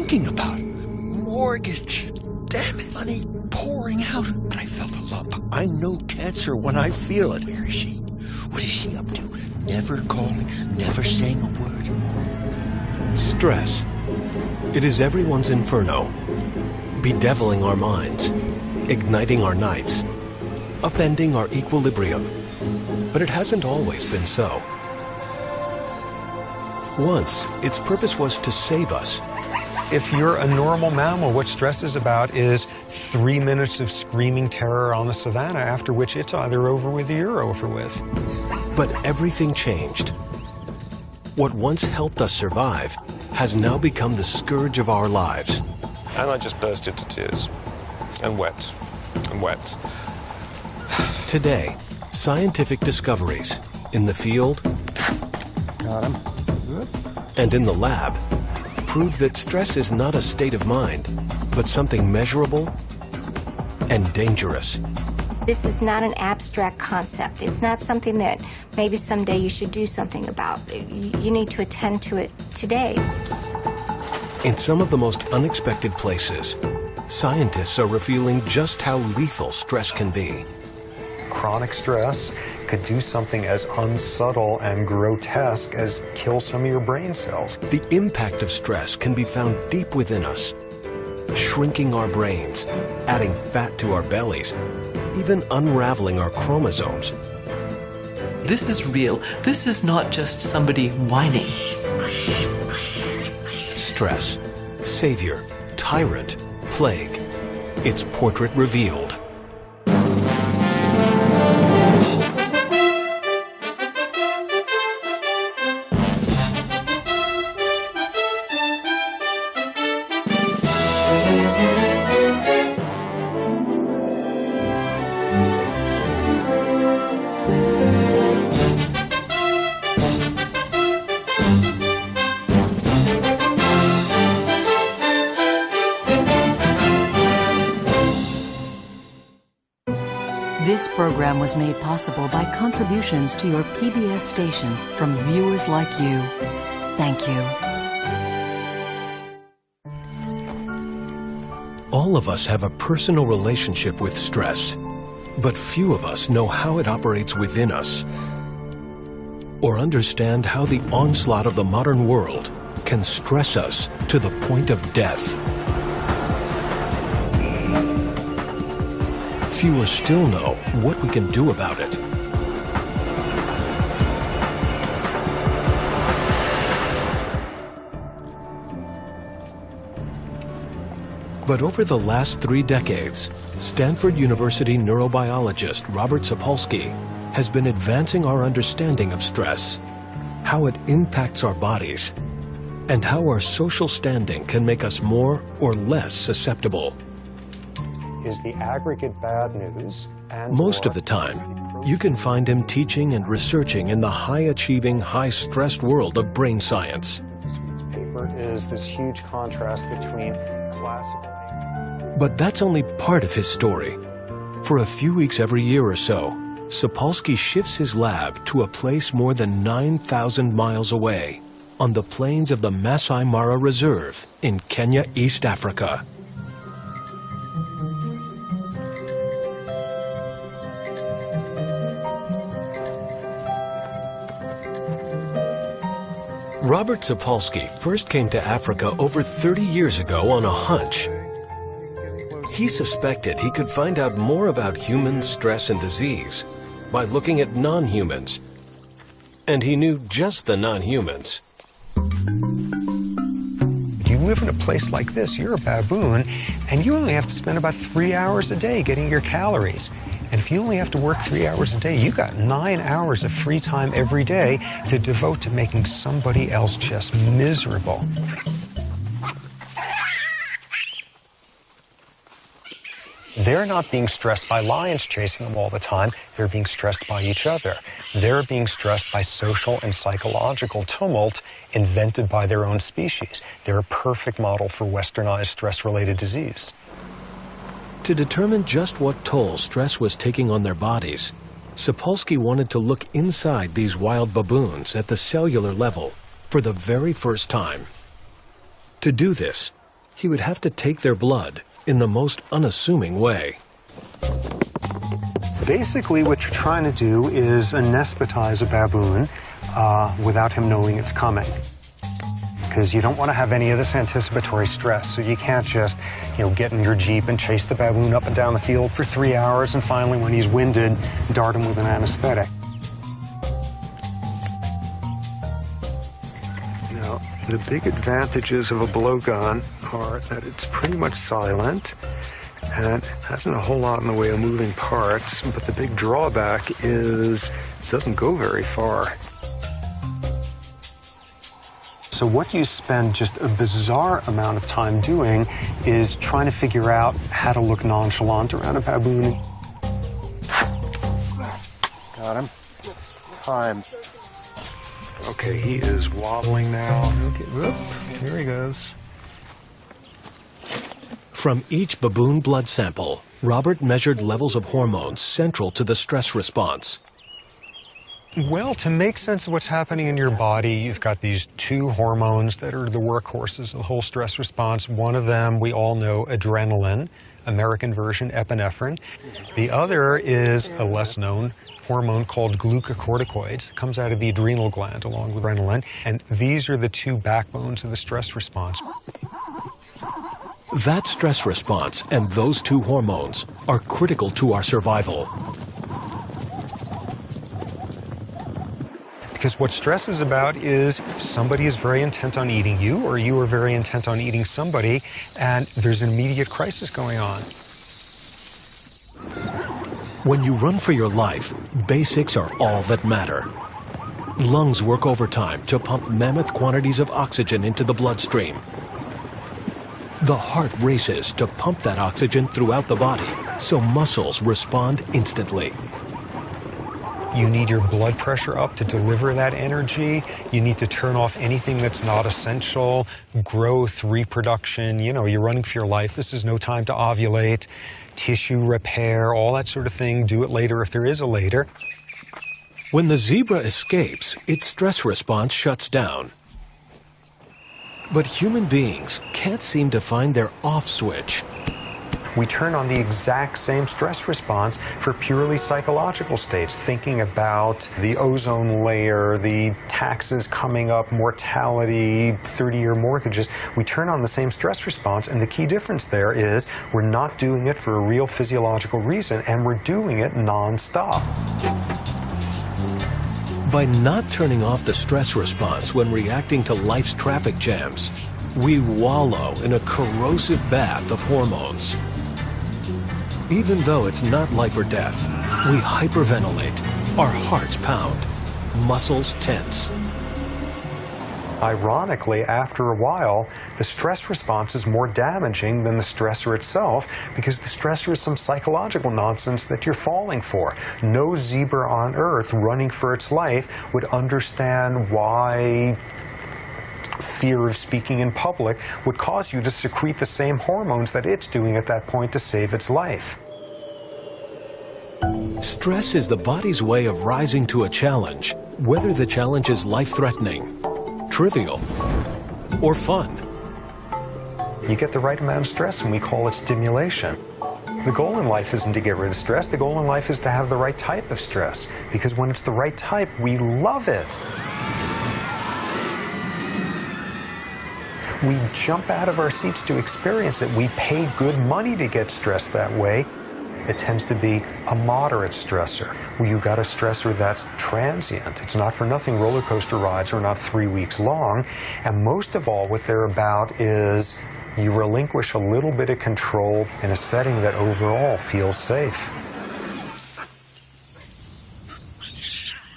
thinking about? Mortgage. Damn it. Money pouring out. But I felt a lump. I know cancer when I feel it. Where is she? What is she up to? Never calling, never saying a word. Stress. It is everyone's inferno, bedeviling our minds, igniting our nights, upending our equilibrium. But it hasn't always been so. Once, its purpose was to save us. If you're a normal mammal, what stress is about is 3 minutes of screaming terror on the savannah, after which it's either over with or you're over with. But everything changed. What once helped us survive has now become the scourge of our lives. And I just burst into tears. And wept. And wept. Today, scientific discoveries in the field Got him. Good. and in the lab prove that stress is not a state of mind, but something measurable and dangerous. This is not an abstract concept. It's not something that maybe someday you should do something about. You need to attend to it today. In some of the most unexpected places, scientists are revealing just how lethal stress can be. Chronic stress could do something as unsubtle and grotesque as kill some of your brain cells. The impact of stress can be found deep within us, shrinking our brains, adding fat to our bellies, even unraveling our chromosomes. This is real. This is not just somebody whining. Stress, savior, tyrant, plague. Its portrait revealed. This program was made possible by contributions to your PBS station from viewers like you. Thank you. All of us have a personal relationship with stress, but few of us know how it operates within us or understand how the onslaught of the modern world can stress us to the point of death. Fewer still know what we can do about it. But over the last 3 decades, Stanford University neurobiologist Robert Sapolsky has been advancing our understanding of stress, how it impacts our bodies, and how our social standing can make us more or less susceptible. Is the aggregate bad news and Most of the time, you can find him teaching and researching in the high-achieving, high-stressed world of brain science. paper is this huge contrast between classical. But that's only part of his story. For a few weeks every year or so, Sapolsky shifts his lab to a place more than 9,000 miles away on the plains of the Masai Mara Reserve in Kenya, East Africa. Robert Sapolsky first came to Africa over 30 years ago on a hunch. He suspected he could find out more about human stress and disease by looking at non-humans. And he knew just the non-humans. You live in a place like this, you're a baboon, and you only have to spend about 3 hours a day getting your calories. And if you only have to work 3 hours a day, you got 9 hours of free time every day to devote to making somebody else just miserable. They're not being stressed by lions chasing them all the time. They're being stressed by each other. They're being stressed by social and psychological tumult invented by their own species. They're a perfect model for westernized stress-related disease. To determine just what toll stress was taking on their bodies, Sapolsky wanted to look inside these wild baboons at the cellular level for the very first time. To do this, he would have to take their blood in the most unassuming way. Basically, what you're trying to do is anesthetize a baboon without him knowing it's coming. Because you don't want to have any of this anticipatory stress. So you can't just, get in your Jeep and chase the baboon up and down the field for 3 hours and finally, when he's winded, dart him with an anesthetic. Now, the big advantages of a blowgun are that it's pretty much silent and hasn't a whole lot in the way of moving parts, but the big drawback is it doesn't go very far. So what you spend just a bizarre amount of time doing is trying to figure out how to look nonchalant around a baboon. Got him. Time. Okay, he is wobbling now. Okay, whoop, here he goes. From each baboon blood sample, Robert measured levels of hormones central to the stress response. Well, to make sense of what's happening in your body, you've got these two hormones that are the workhorses of the whole stress response. One of them, we all know, adrenaline, American version epinephrine. The other is a less-known hormone called glucocorticoids. It comes out of the adrenal gland along with adrenaline, and these are the two backbones of the stress response. That stress response and those two hormones are critical to our survival. Because what stress is about is somebody is very intent on eating you, or you are very intent on eating somebody, and there's an immediate crisis going on. When you run for your life, basics are all that matter. Lungs work overtime to pump mammoth quantities of oxygen into the bloodstream. The heart races to pump that oxygen throughout the body, so muscles respond instantly. You need your blood pressure up to deliver that energy. You need to turn off anything that's not essential. Growth, reproduction, you're running for your life. This is no time to ovulate. Tissue repair, all that sort of thing. Do it later if there is a later. When the zebra escapes, its stress response shuts down. But human beings can't seem to find their off switch. We turn on the exact same stress response for purely psychological states, thinking about the ozone layer, the taxes coming up, mortality, 30-year mortgages. We turn on the same stress response, and the key difference there is we're not doing it for a real physiological reason, and we're doing it nonstop. By not turning off the stress response when reacting to life's traffic jams, we wallow in a corrosive bath of hormones. Even though it's not life or death, we hyperventilate, our hearts pound, muscles tense. Ironically, after a while, the stress response is more damaging than the stressor itself because the stressor is some psychological nonsense that you're falling for. No zebra on Earth running for its life would understand why fear of speaking in public would cause you to secrete the same hormones that it's doing at that point to save its life. Stress is the body's way of rising to a challenge, whether the challenge is life-threatening, trivial, or fun. You get the right amount of stress and we call it stimulation. The goal in life isn't to get rid of stress. The goal in life is to have the right type of stress, because when it's the right type, we love it. We jump out of our seats to experience it. We pay good money to get stressed that way. It tends to be a moderate stressor, where you've got a stressor that's transient. It's not for nothing roller coaster rides are not 3 weeks long. And most of all, what they're about is you relinquish a little bit of control in a setting that overall feels safe.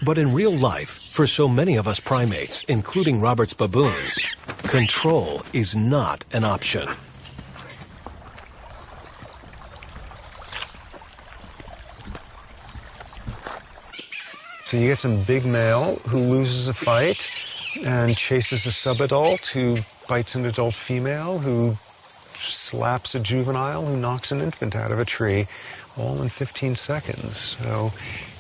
But in real life, for so many of us primates, including Robert's baboons, control is not an option. So you get some big male who loses a fight and chases a subadult who bites an adult female who slaps a juvenile who knocks an infant out of a tree, all in 15 seconds. So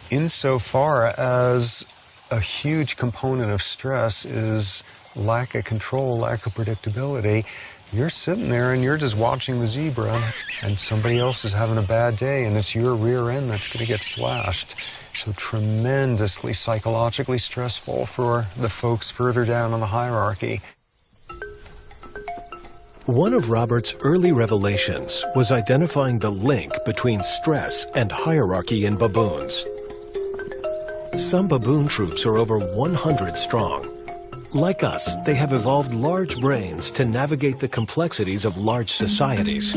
insofar as a huge component of stress is lack of control, lack of predictability, you're sitting there and you're just watching the zebra, and somebody else is having a bad day, and it's your rear end that's going to get slashed. So tremendously psychologically stressful for the folks further down on the hierarchy. One of Robert's early revelations was identifying the link between stress and hierarchy in baboons. Some baboon troops are over 100 strong. Like us, they have evolved large brains to navigate the complexities of large societies.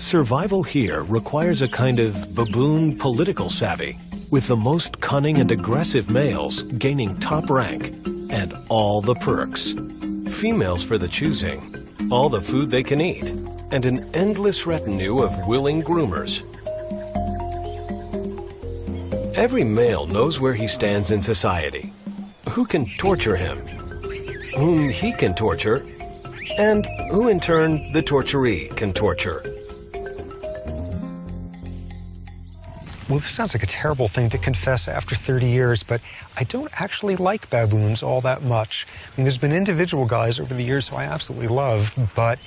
Survival here requires a kind of baboon political savvy, with the most cunning and aggressive males gaining top rank and all the perks. Females for the choosing, all the food they can eat, and an endless retinue of willing groomers. Every male knows where he stands in society, who can torture him, whom he can torture, and who in turn the torturee can torture. Well, this sounds like a terrible thing to confess after 30 years, but I don't actually like baboons all that much. I mean, there's been individual guys over the years who I absolutely love, but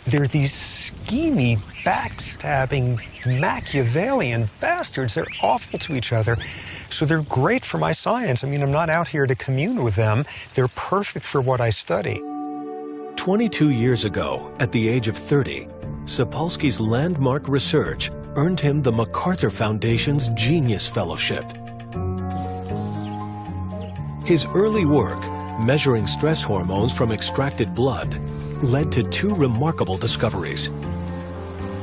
they're these schemy, backstabbing, Machiavellian bastards. They're awful to each other. So they're great for my science. I mean, I'm not out here to commune with them. They're perfect for what I study. 22 years ago, at the age of 30, Sapolsky's landmark research earned him the MacArthur Foundation's Genius Fellowship. His early work, measuring stress hormones from extracted blood, led to two remarkable discoveries.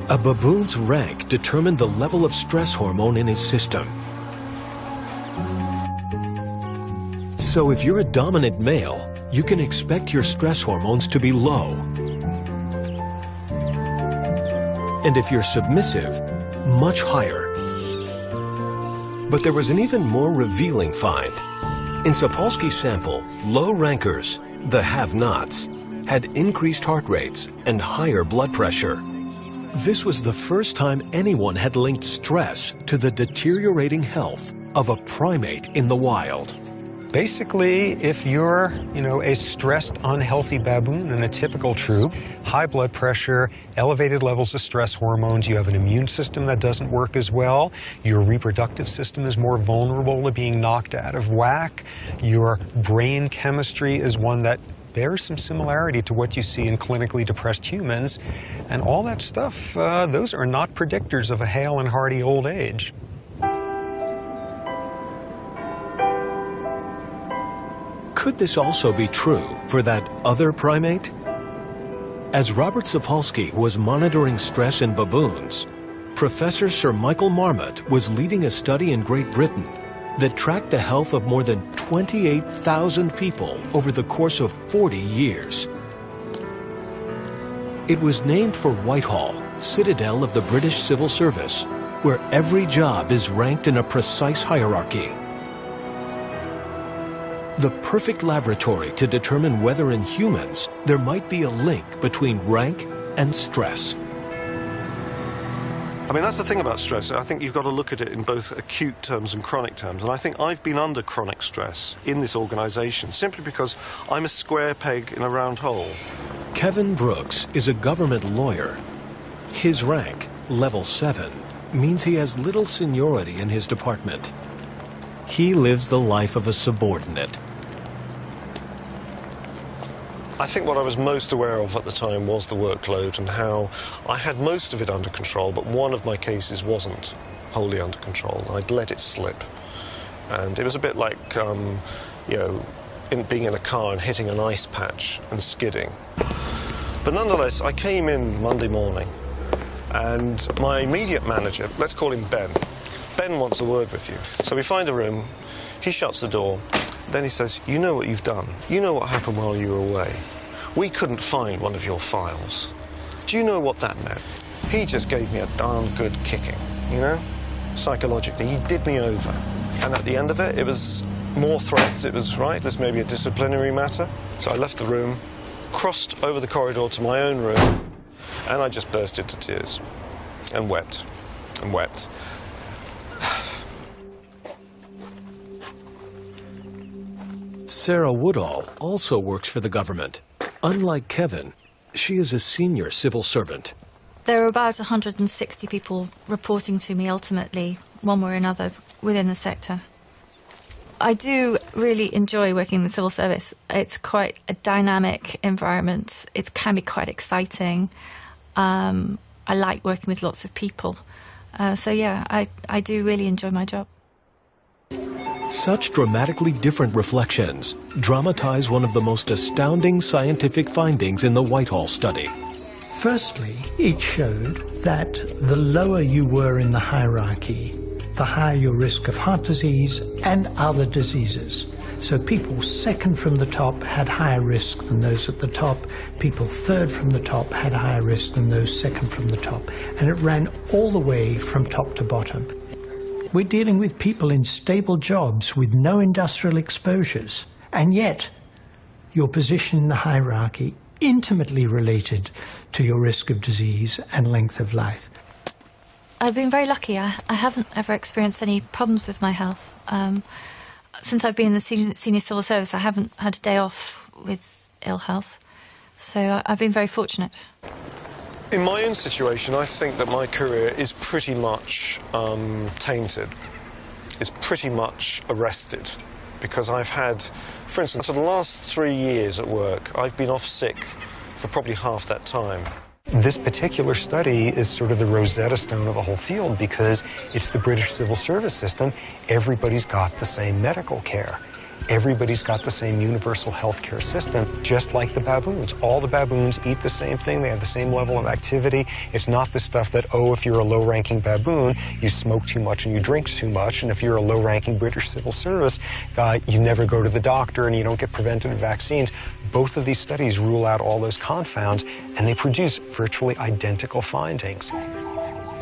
A baboon's rank determined the level of stress hormone in his system. So if you're a dominant male, you can expect your stress hormones to be low. And if you're submissive, much higher. But there was an even more revealing find. In Sapolsky's sample, low rankers, the have-nots, had increased heart rates and higher blood pressure. This was the first time anyone had linked stress to the deteriorating health of a primate in the wild. Basically, if you're, a stressed, unhealthy baboon in a typical troop, high blood pressure, elevated levels of stress hormones, you have an immune system that doesn't work as well, your reproductive system is more vulnerable to being knocked out of whack, your brain chemistry is one that bears some similarity to what you see in clinically depressed humans, and all that stuff, those are not predictors of a hale and hearty old age. Could this also be true for that other primate? As Robert Sapolsky was monitoring stress in baboons, Professor Sir Michael Marmot was leading a study in Great Britain that tracked the health of more than 28,000 people over the course of 40 years. It was named for Whitehall, citadel of the British Civil Service, where every job is ranked in a precise hierarchy. The perfect laboratory to determine whether in humans there might be a link between rank and stress. I mean, that's the thing about stress. I think you've got to look at it in both acute terms and chronic terms. And I think I've been under chronic stress in this organisation simply because I'm a square peg in a round hole. Kevin Brooks is a government lawyer. His rank, level 7, means he has little seniority in his department. He lives the life of a subordinate. I think what I was most aware of at the time was the workload and how I had most of it under control, but one of my cases wasn't wholly under control. I'd let it slip. And it was a bit like, being in a car and hitting an ice patch and skidding. But nonetheless, I came in Monday morning, and my immediate manager, let's call him Ben. Ben wants a word with you. So we find a room, he shuts the door, then he says, you know what you've done. You know what happened while you were away. We couldn't find one of your files. Do you know what that meant? He just gave me a darn good kicking, psychologically. He did me over. And at the end of it, it was more threats. It was, right, this may be a disciplinary matter. So I left the room, crossed over the corridor to my own room, and I just burst into tears and wept and wept. Sarah Woodall also works for the government. Unlike Kevin, she is a senior civil servant. There are about 160 people reporting to me ultimately, one way or another, within the sector. I do really enjoy working in the civil service. It's quite a dynamic environment. It can be quite exciting. I like working with lots of people. So yeah, I do really enjoy my job. Such dramatically different reflections dramatize one of the most astounding scientific findings in the Whitehall study. Firstly, it showed that the lower you were in the hierarchy, the higher your risk of heart disease and other diseases. So people second from the top had higher risk than those at the top. People third from the top had higher risk than those second from the top. And it ran all the way from top to bottom. We're dealing with people in stable jobs with no industrial exposures. And yet, your position in the hierarchy intimately related to your risk of disease and length of life. I've been very lucky. I haven't ever experienced any problems with my health. Since I've been in the senior civil service, I haven't had a day off with ill health. So I've been very fortunate. In my own situation, I think that my career is pretty much tainted. It's pretty much arrested because I've had, for instance, for the last 3 years at work, I've been off sick for probably half that time. This particular study is sort of the Rosetta Stone of the whole field because it's the British civil service system. Everybody's got the same medical care. Everybody's got the same universal health care system, just like the baboons. All the baboons eat the same thing. They have the same level of activity. It's not the stuff that, oh, if you're a low-ranking baboon, you smoke too much and you drink too much. And if you're a low-ranking British civil service guy, you never go to the doctor and you don't get preventative vaccines. Both of these studies rule out all those confounds, and they produce virtually identical findings.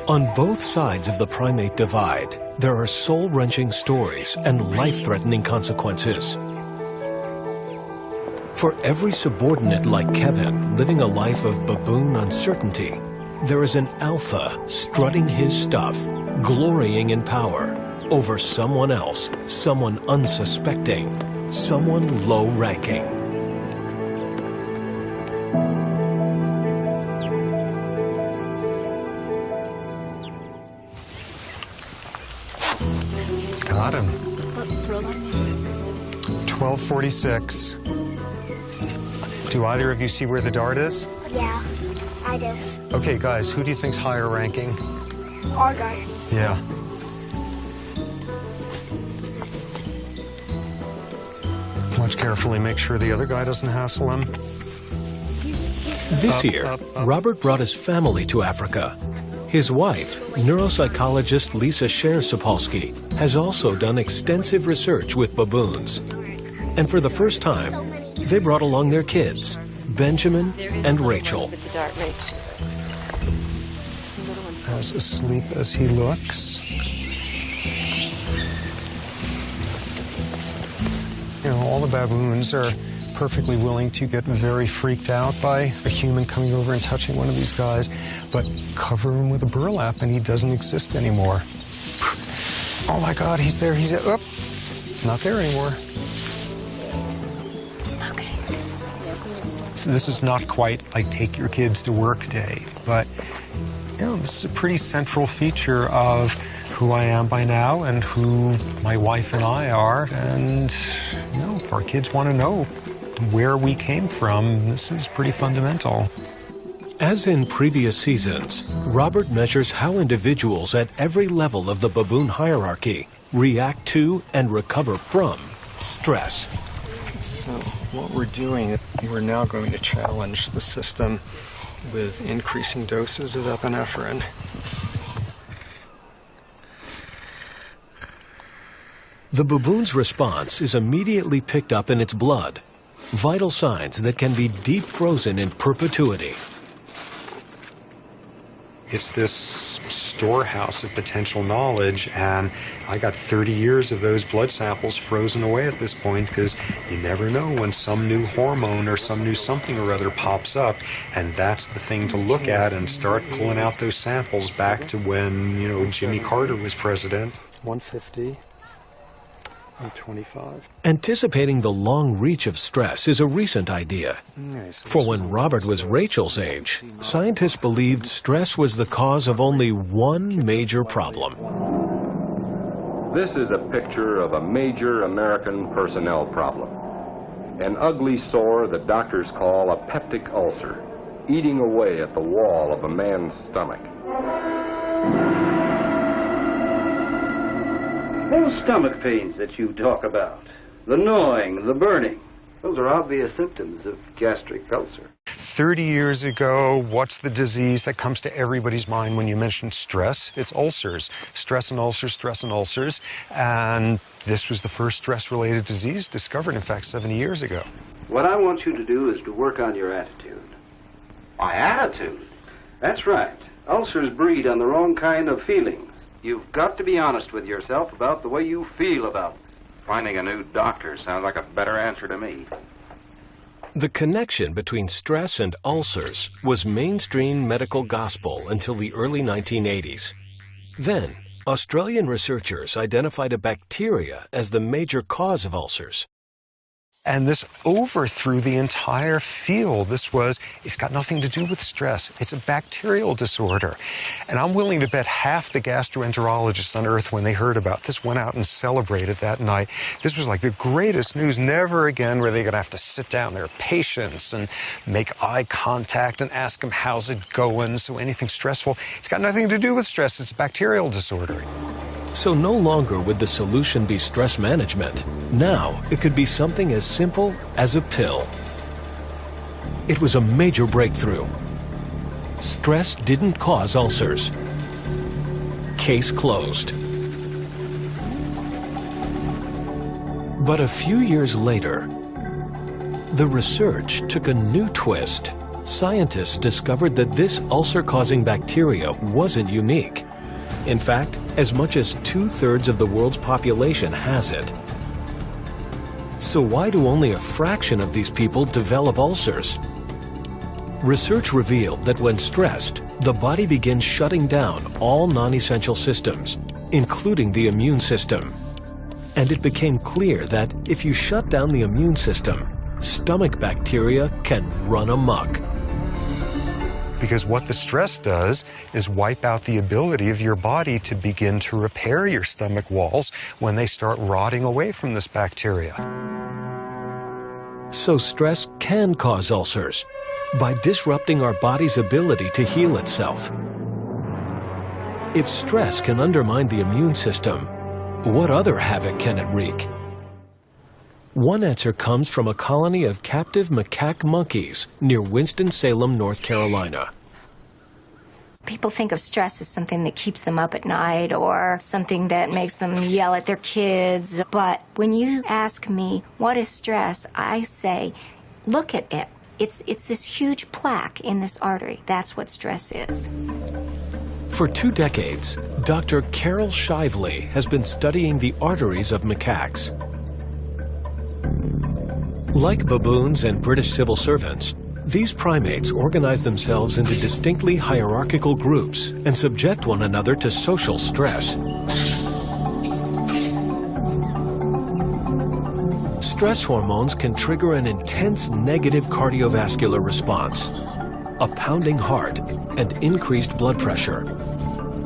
On both sides of the primate divide, there are soul-wrenching stories and life-threatening consequences. For every subordinate like Kevin living a life of baboon uncertainty, there is an alpha strutting his stuff, glorying in power over someone else, someone unsuspecting, someone low-ranking. Got him. 1246. Do either of you see where the dart is? Yeah, I do. Okay, guys, who do you think's higher ranking? Our guy. Yeah. Watch carefully, make sure the other guy doesn't hassle him. This year, Robert brought his family to Africa. His wife, neuropsychologist Lisa Scher-Sapolsky, has also done extensive research with baboons. And for the first time, they brought along their kids, Benjamin and Rachel. As asleep as he looks. You know, all the baboons are perfectly willing to get very freaked out by a human coming over and touching one of these guys, but cover him with a burlap and he doesn't exist anymore. Oh my God, he's there, he's there. Oh, not there anymore. Okay. So this is not quite like take your kids to work day, but you know, this is a pretty central feature of who I am by now and who my wife and I are. And you know, if our kids want to know where we came from, this is pretty fundamental. As in previous seasons, Robert measures how individuals at every level of the baboon hierarchy react to and recover from stress. So what we're doing, we're now going to challenge the system with increasing doses of epinephrine. The baboon's response is immediately picked up in its blood, vital signs that can be deep frozen in perpetuity. It's this storehouse of potential knowledge, and I got 30 years of those blood samples frozen away at this point because you never know when some new hormone or some new something or other pops up, and that's the thing to look at and start pulling out those samples back to when, you know, Jimmy Carter was president. 150. I'm 25. Anticipating the long reach of stress is a recent idea. For when Robert was Rachel's age, scientists believed stress was the cause of only one major problem. This is a picture of a major American personnel problem. An ugly sore that doctors call a peptic ulcer, eating away at the wall of a man's stomach. Those stomach pains that you talk about, the gnawing, the burning, those are obvious symptoms of gastric ulcer. 30 years ago, what's the disease that comes to everybody's mind when you mention stress? It's ulcers. Stress and ulcers, stress and ulcers. And this was the first stress-related disease discovered, in fact, 70 years ago. What I want you to do is to work on your attitude. My attitude? That's right. Ulcers breed on the wrong kind of feelings. You've got to be honest with yourself about the way you feel about it. Finding a new doctor sounds like a better answer to me. The connection between stress and ulcers was mainstream medical gospel until the early 1980s. Then, Australian researchers identified a bacteria as the major cause of ulcers. And this overthrew the entire field. It's got nothing to do with stress. It's a bacterial disorder. And I'm willing to bet half the gastroenterologists on earth, when they heard about this, went out and celebrated that night. This was like the greatest news. Never again were they going to have to sit down their patients and make eye contact and ask them, how's it going? So anything stressful, it's got nothing to do with stress. It's a bacterial disorder. So no longer would the solution be stress management. Now it could be something as simple as a pill. It was a major breakthrough. Stress didn't cause ulcers. Case closed. But a few years later, the research took a new twist. Scientists discovered that this ulcer-causing bacteria wasn't unique. In fact, as much as 2/3 of the world's population has it. So why do only a fraction of these people develop ulcers? Research revealed that when stressed, the body begins shutting down all non-essential systems, including the immune system. And it became clear that if you shut down the immune system, stomach bacteria can run amok. Because what the stress does is wipe out the ability of your body to begin to repair your stomach walls when they start rotting away from this bacteria. So stress can cause ulcers by disrupting our body's ability to heal itself. If stress can undermine the immune system, what other havoc can it wreak? One answer comes from a colony of captive macaque monkeys near Winston-Salem, North Carolina. People think of stress as something that keeps them up at night or something that makes them yell at their kids. But when you ask me, what is stress? I say, look at it. It's this huge plaque in this artery. That's what stress is. For 2 decades, Dr. Carol Shively has been studying the arteries of macaques. Like baboons and British civil servants, these primates organize themselves into distinctly hierarchical groups and subject one another to social stress. Stress hormones can trigger an intense negative cardiovascular response, a pounding heart, and increased blood pressure.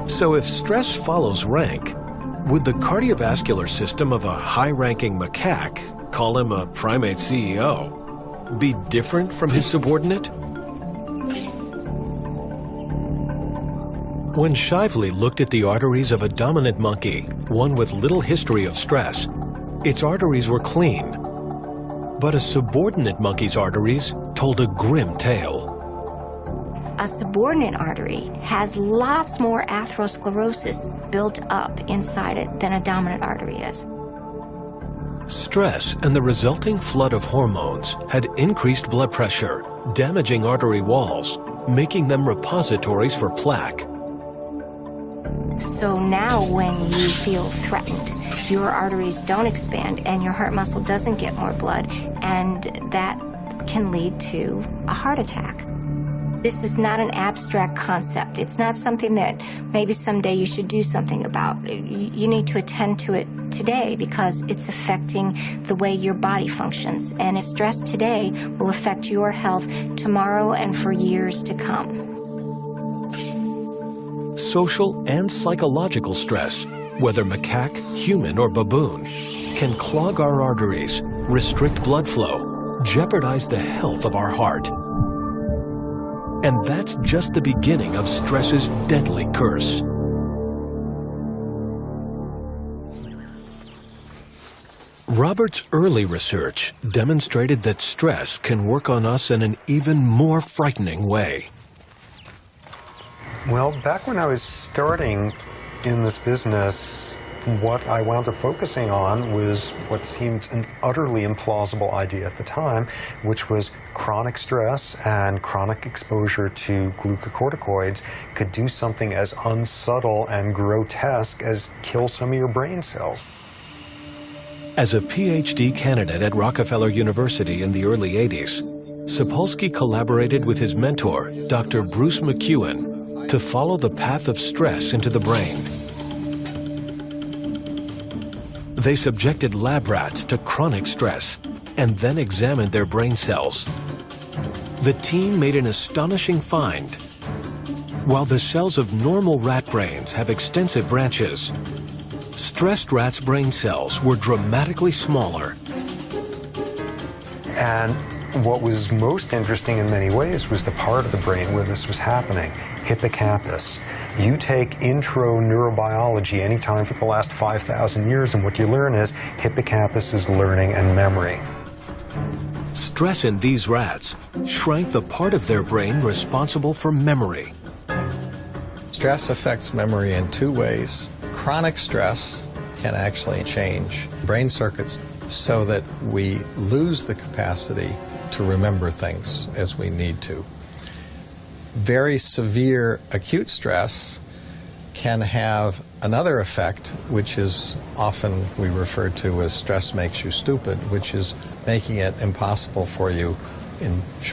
So if stress follows rank, would the cardiovascular system of a high-ranking macaque, call him a primate CEO, be different from his subordinate? When Shively looked at the arteries of a dominant monkey, one with little history of stress, its arteries were clean. But a subordinate monkey's arteries told a grim tale. A subordinate artery has lots more atherosclerosis built up inside it than a dominant artery is. Stress and the resulting flood of hormones had increased blood pressure, damaging artery walls, making them repositories for plaque. So now when you feel threatened, your arteries don't expand and your heart muscle doesn't get more blood, and that can lead to a heart attack. This is not an abstract concept. It's not something that maybe someday you should do something about. You need to attend to it today because it's affecting the way your body functions. And stress today will affect your health tomorrow and for years to come. Social and psychological stress, whether macaque, human, or baboon, can clog our arteries, restrict blood flow, jeopardize the health of our heart. And that's just the beginning of stress's deadly curse. Robert's early research demonstrated that stress can work on us in an even more frightening way. Well, back when I was starting in this business, what I wound up focusing on was what seemed an utterly implausible idea at the time, which was chronic stress and chronic exposure to glucocorticoids could do something as unsubtle and grotesque as kill some of your brain cells. As a PhD candidate at Rockefeller University in the early 80s, Sapolsky collaborated with his mentor, Dr. Bruce McEwen, to follow the path of stress into the brain. They subjected lab rats to chronic stress and then examined their brain cells. The team made an astonishing find. While the cells of normal rat brains have extensive branches, stressed rats' brain cells were dramatically smaller. And what was most interesting in many ways was the part of the brain where this was happening, hippocampus. You take intro neurobiology anytime for the last 5,000 years, and what you learn is hippocampus is learning and memory. Stress in these rats shrank the part of their brain responsible for memory. Stress affects memory in two ways. Chronic stress can actually change brain circuits so that we lose the capacity to remember things as we need to. Very severe acute stress can have another effect, which is often we refer to as stress makes you stupid, which is making it impossible for you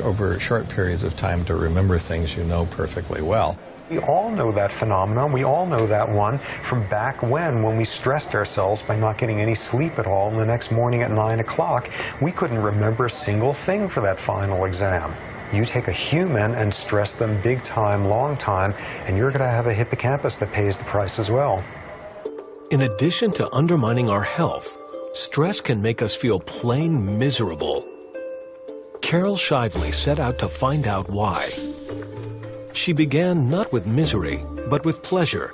over short periods of time to remember things you know perfectly well. We all know that phenomenon. We all know that one from back when we stressed ourselves by not getting any sleep at all, and the next morning at 9 o'clock, we couldn't remember a single thing for that final exam. You take a human and stress them big time, long time, and you're going to have a hippocampus that pays the price as well. In addition to undermining our health, stress can make us feel plain miserable. Carol Shively set out to find out why. She began not with misery, but with pleasure.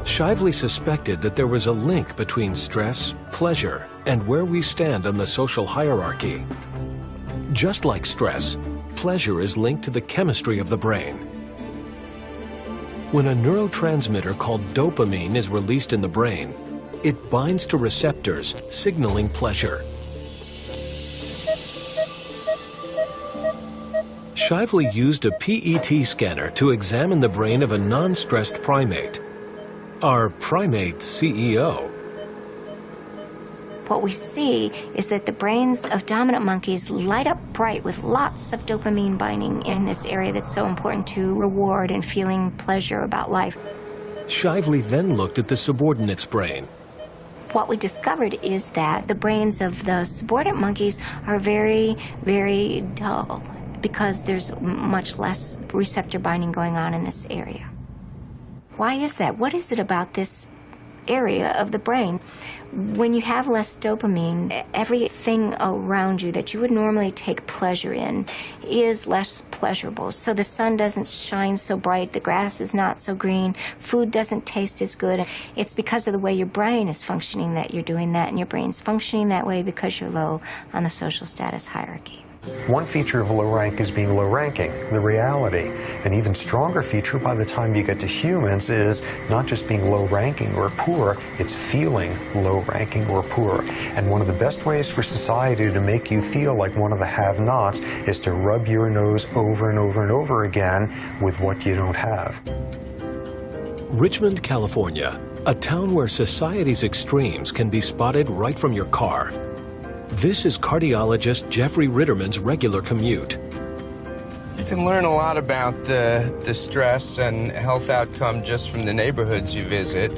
Shively suspected that there was a link between stress, pleasure, and where we stand on the social hierarchy. Just like stress, pleasure is linked to the chemistry of the brain. When a neurotransmitter called dopamine is released in the brain, it binds to receptors signaling pleasure. Shively used a PET scanner to examine the brain of a non-stressed primate, our primate CEO. What we see is that the brains of dominant monkeys light up bright with lots of dopamine binding in this area that's so important to reward and feeling pleasure about life. Shively then looked at the subordinate's brain. What we discovered is that the brains of the subordinate monkeys are very, very dull because there's much less receptor binding going on in this area. Why is that? What is it about this area of the brain? When you have less dopamine, everything around you that you would normally take pleasure in is less pleasurable. So the sun doesn't shine so bright, the grass is not so green, food doesn't taste as good. It's because of the way your brain is functioning that you're doing that, and your brain's functioning that way because you're low on the social status hierarchy. One feature of low rank is being low ranking, the reality. An even stronger feature by the time you get to humans is not just being low ranking or poor, it's feeling low ranking or poor. And one of the best ways for society to make you feel like one of the have-nots is to rub your nose over and over and over again with what you don't have. Richmond, California, a town where society's extremes can be spotted right from your car. This is cardiologist Jeffrey Ritterman's regular commute. can learn a lot about the stress and health outcome just from the neighborhoods you visit.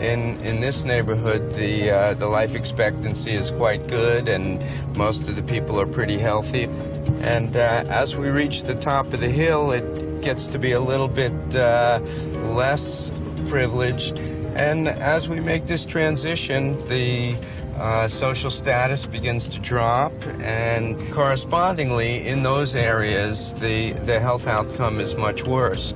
In this neighborhood, the life expectancy is quite good, and most of the people are pretty healthy. And as we reach the top of the hill, it gets to be a little bit less privileged. And as we make this transition, the social status begins to drop, and correspondingly, in those areas, the health outcome is much worse.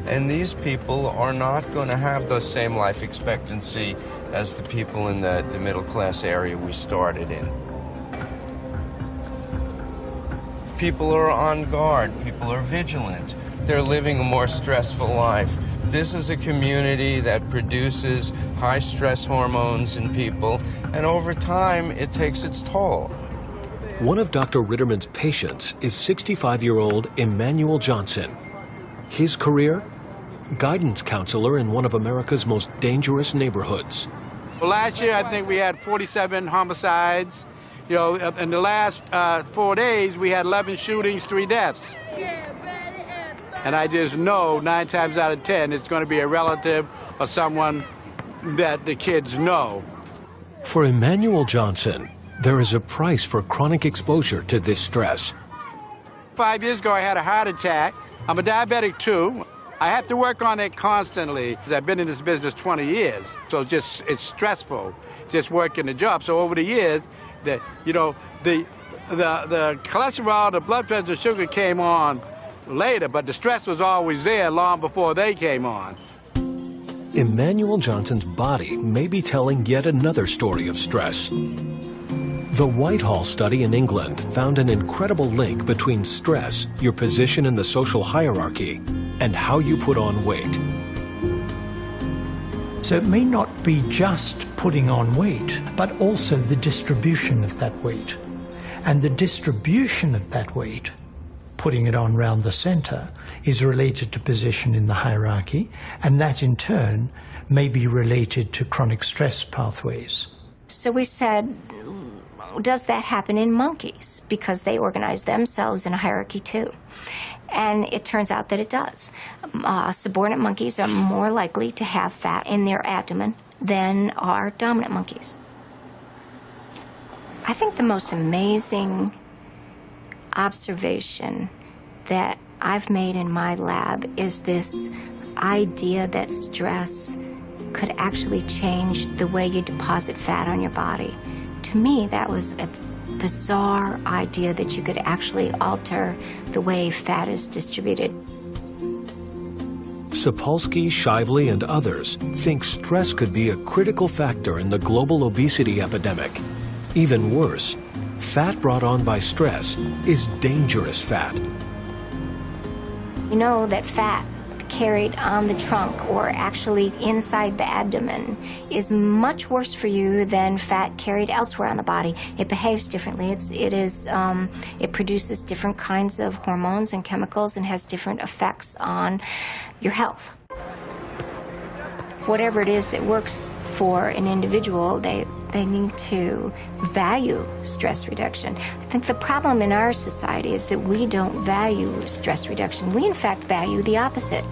And these people are not going to have the same life expectancy as the people in the middle-class area we started in. People are on guard. People are vigilant. They're living a more stressful life. This is a community that produces high stress hormones in people, and over time, it takes its toll. One of Dr. Ritterman's patients is 65-year-old Emmanuel Johnson. His career? Guidance counselor in one of America's most dangerous neighborhoods. Well, last year, I think we had 47 homicides. You know, in the last 4 days, we had 11 shootings, 3 deaths. And I just know 9 times out of 10, it's going to be a relative or someone that the kids know. For Emmanuel Johnson, there is a price for chronic exposure to this stress. 5 years ago, I had a heart attack. I'm a diabetic, too. I have to work on it constantly. I've been in this business 20 years, so it's stressful, just working the job. So over the years, the cholesterol, the blood pressure, the sugar came on later, but the stress was always there long before they came on. Emmanuel Johnson's body may be telling yet another story of stress. The Whitehall study in England found an incredible link between stress, your position in the social hierarchy, and how you put on weight. So it may not be just putting on weight, but also the distribution of that weight. And the distribution of that weight, putting it on round the center, is related to position in the hierarchy, and that in turn may be related to chronic stress pathways. So we said, does that happen in monkeys? Because they organize themselves in a hierarchy too. And it turns out that it does. Subordinate monkeys are more likely to have fat in their abdomen than are dominant monkeys. I think the most amazing observation that I've made in my lab is this idea that stress could actually change the way you deposit fat on your body. To me, that was a bizarre idea that you could actually alter the way fat is distributed. Sapolsky, Shively, and others think stress could be a critical factor in the global obesity epidemic. Even worse, fat brought on by stress is dangerous fat. You know that fat carried on the trunk or actually inside the abdomen is much worse for you than fat carried elsewhere on the body. It behaves differently. It produces different kinds of hormones and chemicals and has different effects on your health. Whatever it is that works for an individual, they need to value stress reduction. I think the problem in our society is that we don't value stress reduction. We, in fact, value the opposite.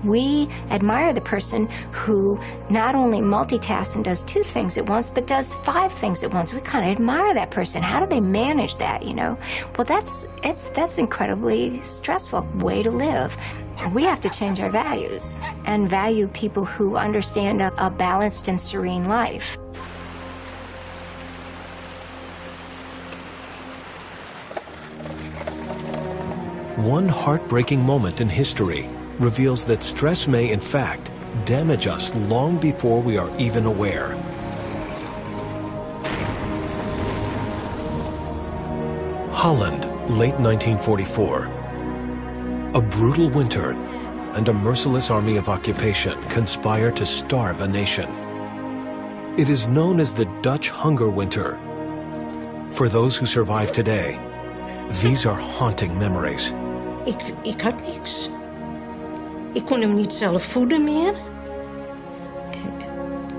We admire the person who not only multitasks and does 2 things at once, but does 5 things at once. We kind of admire that person. How do they manage that, you know? Well, that's incredibly stressful way to live. We have to change our values and value people who understand a balanced and serene life. One heartbreaking moment in history reveals that stress may, in fact, damage us long before we are even aware. Holland, late 1944. A brutal winter and a merciless army of occupation conspire to starve a nation. It is known as the Dutch Hunger Winter. For those who survive today, these are haunting memories. Ik had niks. Ik kon hem niet zelf voeden meer.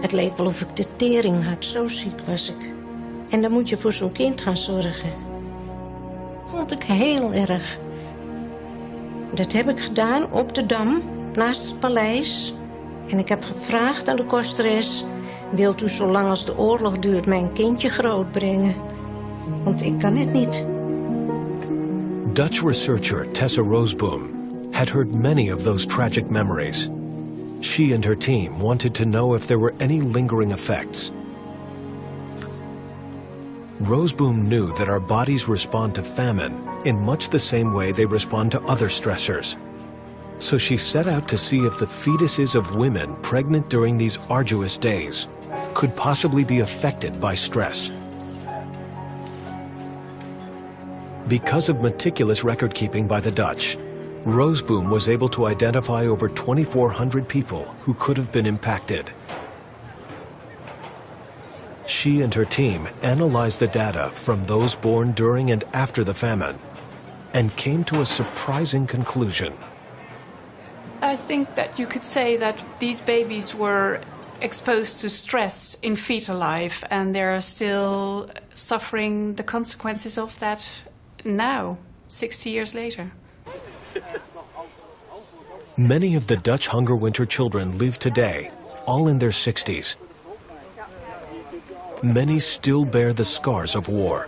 Het leek wel of ik de tering had, zo ziek was ik. En dan moet je voor zo'n kind gaan zorgen. Vond ik heel erg. Dat heb ik gedaan op de Dam, naast het paleis. En ik heb gevraagd aan de kosteres: wilt u zolang als de oorlog duurt mijn kindje grootbrengen? Want ik kan het niet. Dutch researcher Tessa Roseboom had heard many of those tragic memories. She and her team wanted to know if there were any lingering effects. Roseboom knew that our bodies respond to famine in much the same way they respond to other stressors. So she set out to see if the fetuses of women pregnant during these arduous days could possibly be affected by stress. Because of meticulous record-keeping by the Dutch, Roseboom was able to identify over 2,400 people who could have been impacted. She and her team analyzed the data from those born during and after the famine and came to a surprising conclusion. I think that you could say that these babies were exposed to stress in fetal life, and they're still suffering the consequences of that now, 60 years later. Many of the Dutch hunger winter children live today, all in their 60s. Many still bear the scars of war.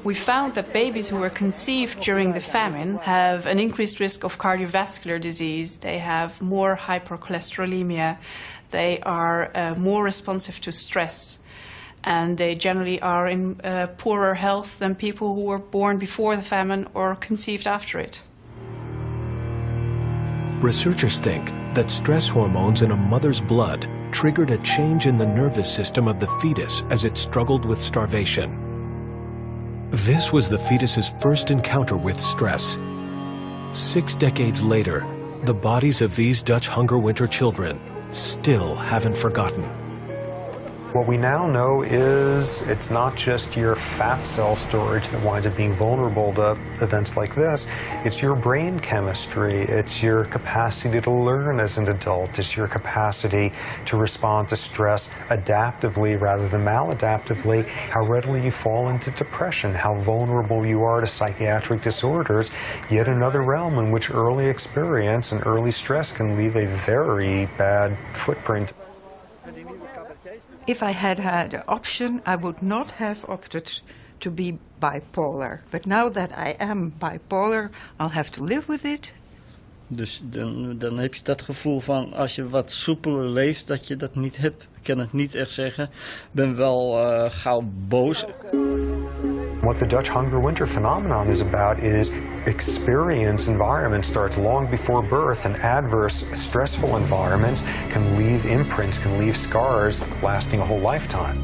We found that babies who were conceived during the famine have an increased risk of cardiovascular disease. They have more hypercholesterolemia. They are more responsive to stress. And they generally are in poorer health than people who were born before the famine or conceived after it. Researchers think that stress hormones in a mother's blood triggered a change in the nervous system of the fetus as it struggled with starvation. This was the fetus's first encounter with stress. 6 decades later, the bodies of these Dutch hunger winter children still haven't forgotten. What we now know is it's not just your fat cell storage that winds up being vulnerable to events like this. It's your brain chemistry. It's your capacity to learn as an adult. It's your capacity to respond to stress adaptively rather than maladaptively. How readily you fall into depression. How vulnerable you are to psychiatric disorders. Yet another realm in which early experience and early stress can leave a very bad footprint. If I had had the option, I would not have opted to be bipolar. But now that I am bipolar, I'll have to live with it. Dus dan heb je dat gevoel van als je wat soepeler leeft, dat je dat niet hebt. Ik kan het niet echt zeggen. Ik ben wel gauw boos. What the Dutch hunger winter phenomenon is about is experience environment starts long before birth, and adverse, stressful environments can leave imprints, can leave scars lasting a whole lifetime.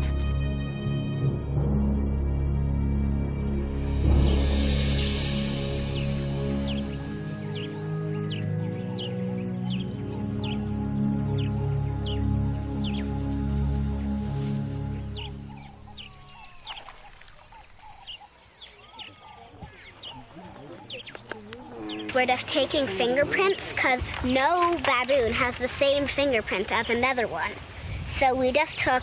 We're just taking fingerprints because no baboon has the same fingerprint as another one. So we just took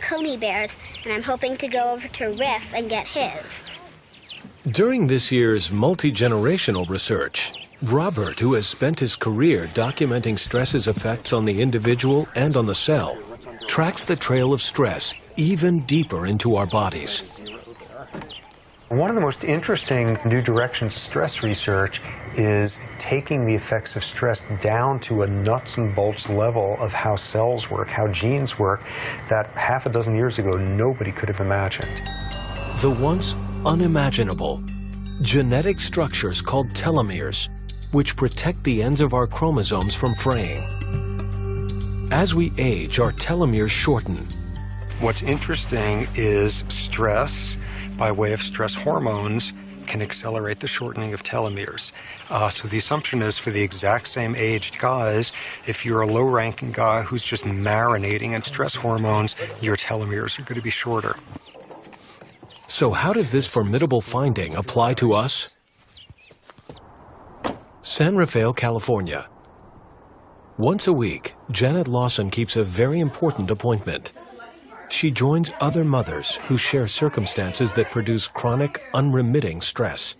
Coney bears, and I'm hoping to go over to Riff and get his. During this year's multi-generational research, Robert, who has spent his career documenting stress's effects on the individual and on the cell, tracks the trail of stress even deeper into our bodies. One of the most interesting new directions of stress research is taking the effects of stress down to a nuts and bolts level of how cells work, how genes work, that half a dozen years ago nobody could have imagined. The once unimaginable genetic structures called telomeres, which protect the ends of our chromosomes from fraying. As we age, our telomeres shorten. What's interesting is stress, by way of stress hormones, can accelerate the shortening of telomeres. So the assumption is for the exact same aged guys, if you're a low-ranking guy who's just marinating in stress hormones, your telomeres are going to be shorter. So how does this formidable finding apply to us? San Rafael, California. Once a week, Janet Lawson keeps a very important appointment. She joins other mothers who share circumstances that produce chronic, unremitting stress.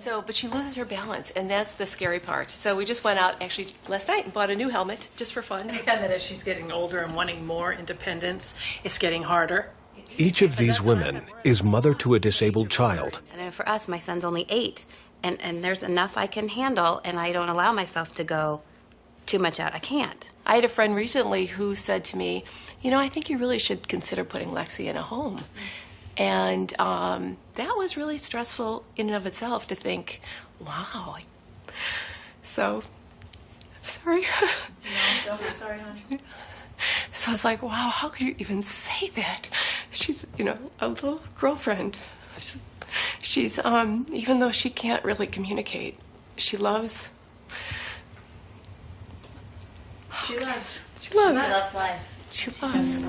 So, but she loses her balance, and that's the scary part. So we just went out actually last night and bought a new helmet just for fun. I found that as she's getting older and wanting more independence, it's getting harder. Each of these women is mother to a disabled child. And for us, my son's only 8, and there's enough I can handle, and I don't allow myself to go too much out. I can't. I had a friend recently who said to me, you know, I think you really should consider putting Lexi in a home. And that was really stressful in and of itself to think, wow. So, sorry. No, don't be sorry, honey. So it's like, wow, how could you even say that? She's, you know, a little girlfriend. She's, even though she can't really communicate, she loves. She loves. She loves. She loves life. She loves.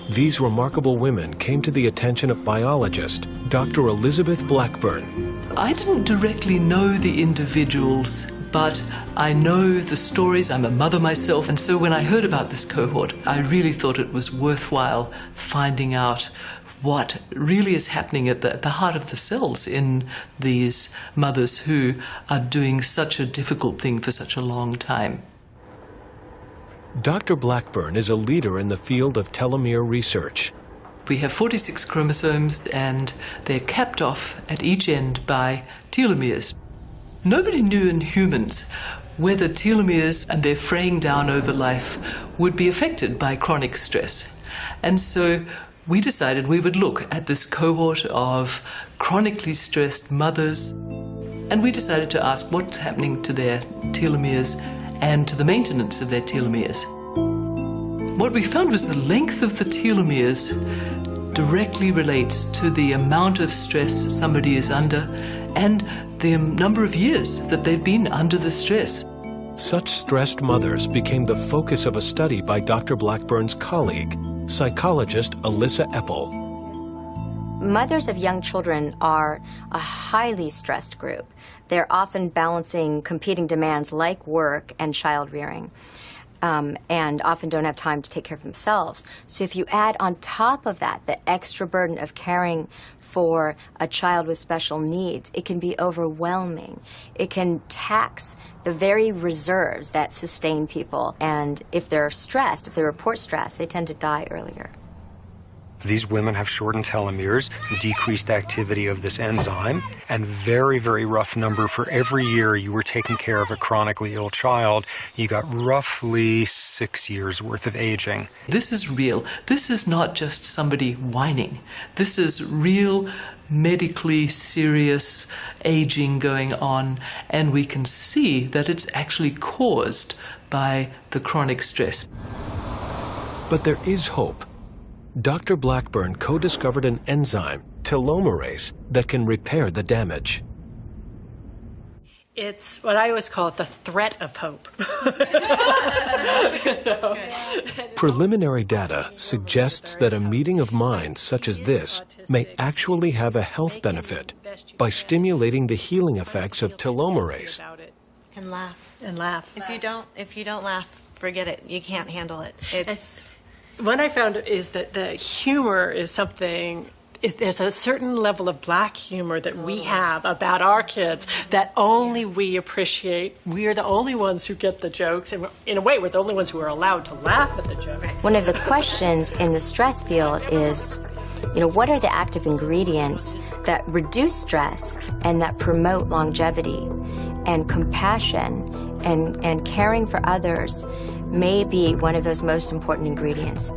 These remarkable women came to the attention of biologist Dr. Elizabeth Blackburn. I didn't directly know the individuals, but I know the stories. I'm a mother myself, and so when I heard about this cohort, I really thought it was worthwhile finding out what really is happening at the heart of the cells in these mothers who are doing such a difficult thing for such a long time. Dr. Blackburn is a leader in the field of telomere research. We have 46 chromosomes, and they're capped off at each end by telomeres. Nobody knew in humans whether telomeres and their fraying down over life would be affected by chronic stress. And so we decided we would look at this cohort of chronically stressed mothers, and we decided to ask what's happening to their telomeres and to the maintenance of their telomeres. What we found was the length of the telomeres directly relates to the amount of stress somebody is under and the number of years that they've been under the stress. Such stressed mothers became the focus of a study by Dr. Blackburn's colleague, psychologist Alyssa Eppel. Mothers of young children are a highly stressed group. They're often balancing competing demands like work and child rearing, and often don't have time to take care of themselves. So if you add on top of that the extra burden of caring for a child with special needs, it can be overwhelming. It can tax the very reserves that sustain people. And if they're stressed, if they report stress, they tend to die earlier. These women have shortened telomeres, decreased activity of this enzyme, and very, very rough number, for every year you were taking care of a chronically ill child, you got roughly 6 years worth of aging. This is real. This is not just somebody whining. This is real, medically serious aging going on, and we can see that it's actually caused by the chronic stress. But there is hope. Dr. Blackburn co-discovered an enzyme, telomerase, that can repair the damage. It's what I always call it, the threat of hope. Preliminary data suggests that a meeting of minds such as this may actually have a health benefit by stimulating the healing effects of telomerase. And laugh. And laugh. If you don't laugh, forget it. You can't handle it. What I found is that the humor is something, there's a certain level of black humor that we have about our kids that only we appreciate. We're the only ones who get the jokes, and in a way, we're the only ones who are allowed to laugh at the jokes. One of the questions in the stress field is, what are the active ingredients that reduce stress and that promote longevity? And compassion and caring for others may be one of those most important ingredients.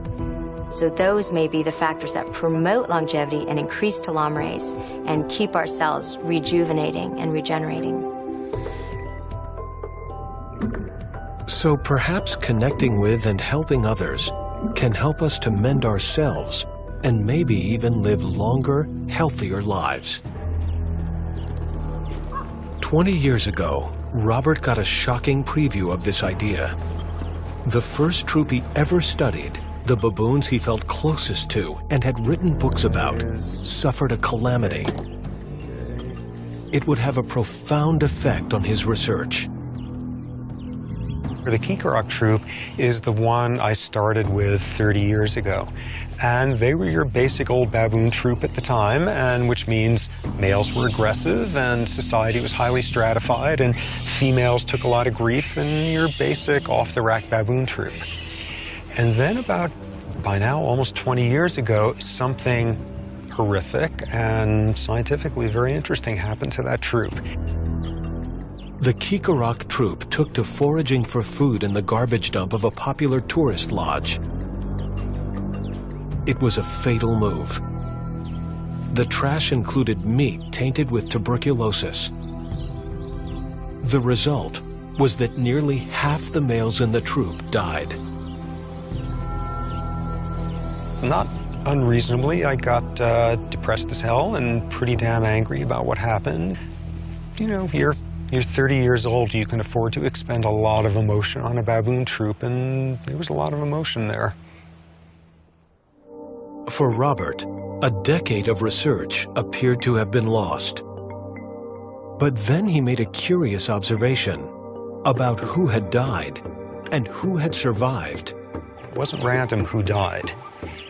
So those may be the factors that promote longevity and increase telomerase and keep our cells rejuvenating and regenerating. So perhaps connecting with and helping others can help us to mend ourselves and maybe even live longer, healthier lives. 20 years ago, Robert got a shocking preview of this idea. The first troop he ever studied, the baboons he felt closest to and had written books about, suffered a calamity. It would have a profound effect on his research. The Kikarok troop is the one I started with 30 years ago. And they were your basic old baboon troop at the time, and which means males were aggressive and society was highly stratified and females took a lot of grief, and your basic off-the-rack baboon troop. And then about, by now, almost 20 years ago, something horrific and scientifically very interesting happened to that troop. The Kikarok troop took to foraging for food in the garbage dump of a popular tourist lodge. It was a fatal move. The trash included meat tainted with tuberculosis. The result was that nearly half the males in the troop died. Not unreasonably, I got depressed as hell and pretty damn angry about what happened. You know, you're 30 years old, you can afford to expend a lot of emotion on a baboon troop, and there was a lot of emotion there. For Robert, a decade of research appeared to have been lost. But then he made a curious observation about who had died and who had survived. It wasn't random who died.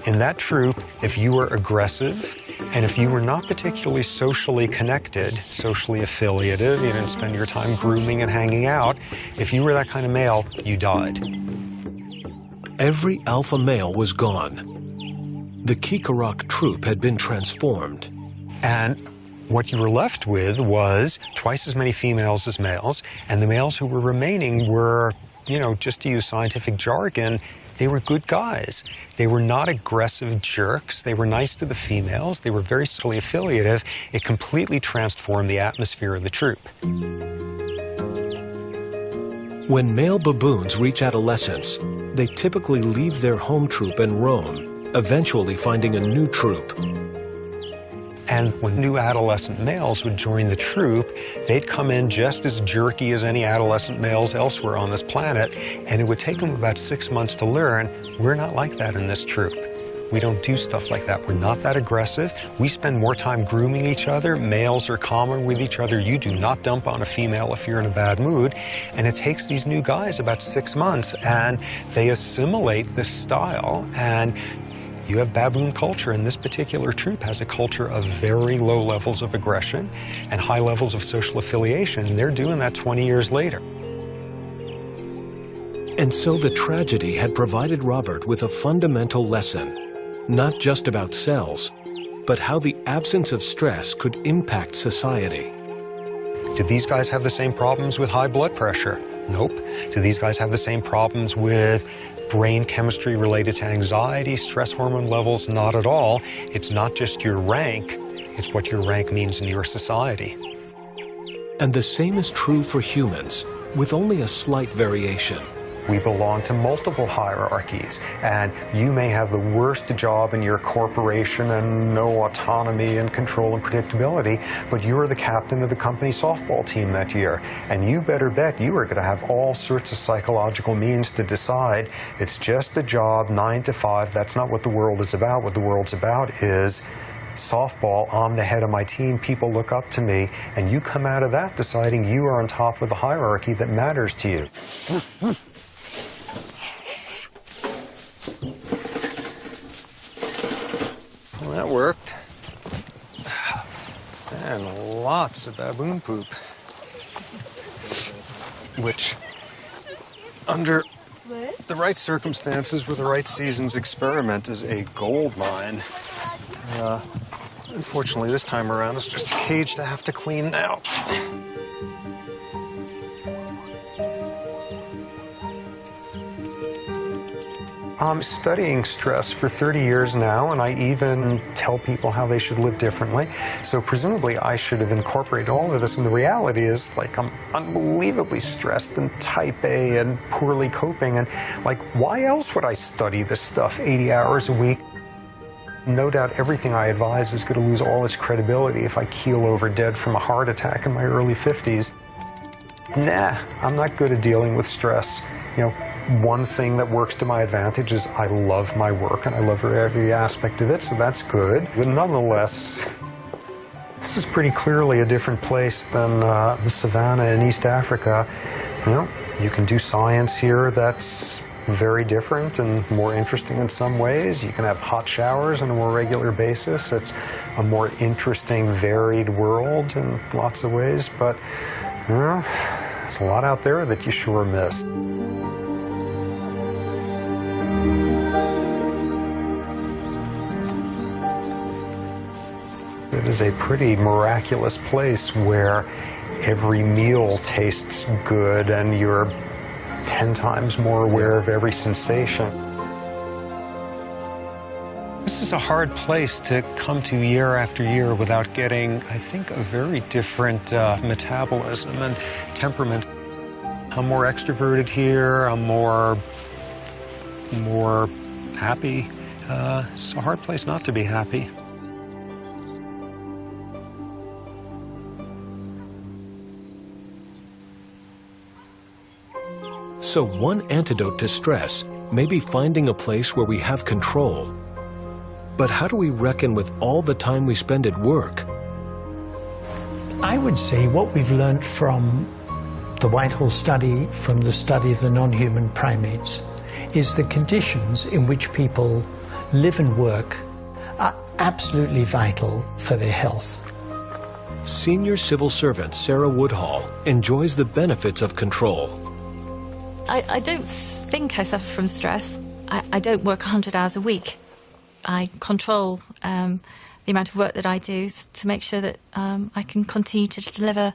In that troop, if you were aggressive, and if you were not particularly socially connected, socially affiliative, you didn't spend your time grooming and hanging out, if you were that kind of male, you died. Every alpha male was gone. The Kikarok troop had been transformed. And what you were left with was twice as many females as males, and the males who were remaining were, you know, just to use scientific jargon, they were good guys. They were not aggressive jerks. They were nice to the females. They were very socially affiliative. It completely transformed the atmosphere of the troop. When male baboons reach adolescence, they typically leave their home troop and roam, eventually finding a new troop. And when new adolescent males would join the troop, they'd come in just as jerky as any adolescent males elsewhere on this planet, and it would take them about 6 months to learn, we're not like that in this troop. We don't do stuff like that. We're not that aggressive. We spend more time grooming each other. Males are calmer with each other. You do not dump on a female if you're in a bad mood. And it takes these new guys about 6 months, and they assimilate this style, and you have baboon culture, and this particular troop has a culture of very low levels of aggression and high levels of social affiliation, and they're doing that 20 years later. And so the tragedy had provided Robert with a fundamental lesson, not just about cells, but how the absence of stress could impact society. Do these guys have the same problems with high blood pressure? Nope. Do these guys have the same problems with brain chemistry related to anxiety, stress hormone levels? Not at all. It's not just your rank, it's what your rank means in your society. And the same is true for humans, with only a slight variation. We belong to multiple hierarchies, and you may have the worst job in your corporation and no autonomy and control and predictability, but you're the captain of the company softball team that year, and you better bet you are going to have all sorts of psychological means to decide it's just a job, 9 to 5, that's not what the world is about. What the world's about is softball, I'm the head of my team, people look up to me, and you come out of that deciding you are on top of the hierarchy that matters to you. Well, that worked. And lots of baboon poop. Which, under the right circumstances with the right season's experiment, is a gold mine. Unfortunately, this time around, it's just a cage to have to clean now. I'm studying stress for 30 years now, and I even tell people how they should live differently. So presumably I should have incorporated all of this, and the reality is, like, I'm unbelievably stressed and type A and poorly coping, and, like, why else would I study this stuff 80 hours a week? No doubt everything I advise is going to lose all its credibility if I keel over dead from a heart attack in my early 50s. Nah, I'm not good at dealing with stress. You know, one thing that works to my advantage is I love my work and I love every aspect of it, so that's good. But nonetheless, this is pretty clearly a different place than the savannah in East Africa. You know, you can do science here that's very different and more interesting in some ways. You can have hot showers on a more regular basis. It's a more interesting, varied world in lots of ways, but you know, there's a lot out there that you sure miss. It is a pretty miraculous place where every meal tastes good and you're 10 times more aware of every sensation. This is a hard place to come to year after year without getting, I think, a very different metabolism and temperament. I'm more extroverted here, I'm more happy. It's a hard place not to be happy. So one antidote to stress may be finding a place where we have control. But how do we reckon with all the time we spend at work? I would say what we've learned from the Whitehall study, from the study of the non-human primates, is the conditions in which people live and work are absolutely vital for their health. Senior civil servant Sarah Woodhall enjoys the benefits of control. I don't think I suffer from stress. I don't work 100 hours a week. I control the amount of work that I do to make sure that I can continue to deliver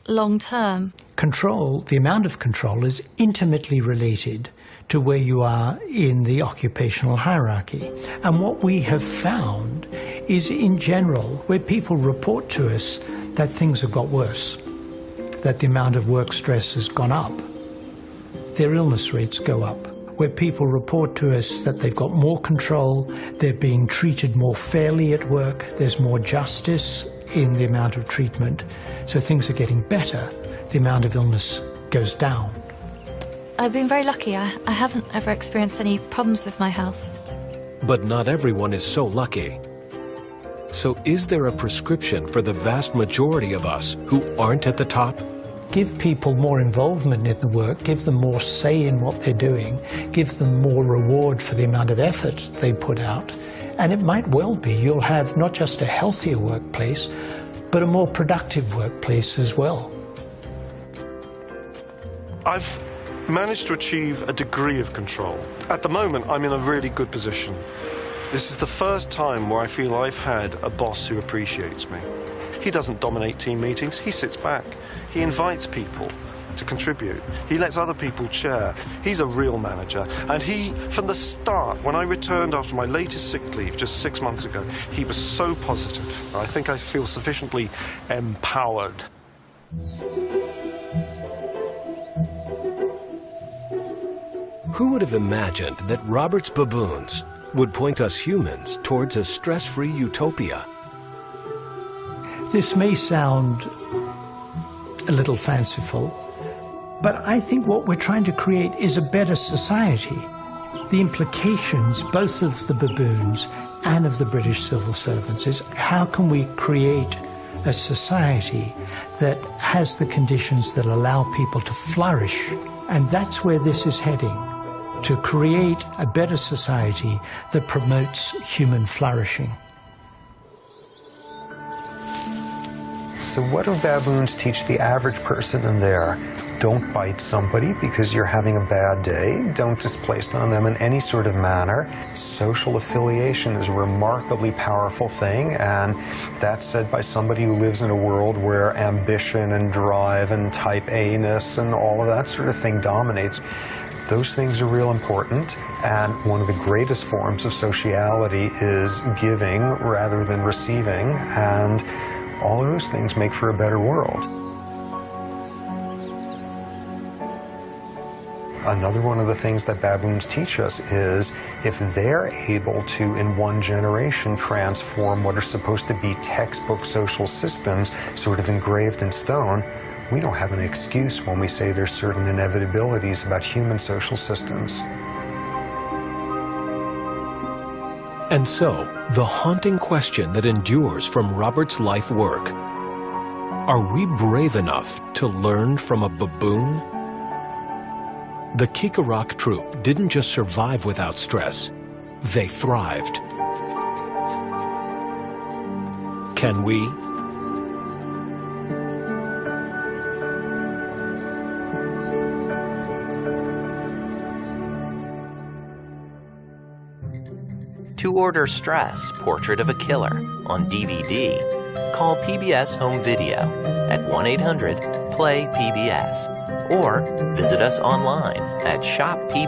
long term. Control, the amount of control, is intimately related to where you are in the occupational hierarchy. And what we have found is, in general, where people report to us that things have got worse, that the amount of work stress has gone up, their illness rates go up. Where people report to us that they've got more control, they're being treated more fairly at work, there's more justice in the amount of treatment, so things are getting better, the amount of illness goes down. I've been very lucky. I haven't ever experienced any problems with my health. But not everyone is so lucky. So is there a prescription for the vast majority of us who aren't at the top? Give people more involvement in the work, give them more say in what they're doing, give them more reward for the amount of effort they put out, and it might well be you'll have not just a healthier workplace, but a more productive workplace as well. I've managed to achieve a degree of control. At the moment, I'm in a really good position. This is the first time where I feel I've had a boss who appreciates me. He doesn't dominate team meetings, he sits back. He invites people to contribute. He lets other people chair. He's a real manager. And he, from the start, when I returned after my latest sick leave just 6 months ago, he was so positive. I think I feel sufficiently empowered. Who would have imagined that Robert's baboons would point us humans towards a stress-free utopia? This may sound a little fanciful, but I think what we're trying to create is a better society. The implications, both of the baboons and of the British civil servants, is how can we create a society that has the conditions that allow people to flourish? And that's where this is heading, to create a better society that promotes human flourishing. So what do baboons teach the average person in there? Don't bite somebody because you're having a bad day. Don't displace on them in any sort of manner. Social affiliation is a remarkably powerful thing, and that's said by somebody who lives in a world where ambition and drive and type A-ness and all of that sort of thing dominates. Those things are real important, and one of the greatest forms of sociality is giving rather than receiving, and all of those things make for a better world. Another one of the things that baboons teach us is if they're able to, in one generation, transform what are supposed to be textbook social systems sort of engraved in stone, we don't have an excuse when we say there's certain inevitabilities about human social systems. And so, the haunting question that endures from Robert's life work: Are we brave enough to learn from a baboon? The Keekarok troop didn't just survive without stress, they thrived. Can we? To order Stress, Portrait of a Killer on DVD, call PBS Home Video at 1-800-PLAY-PBS or visit us online at shoppbs.org.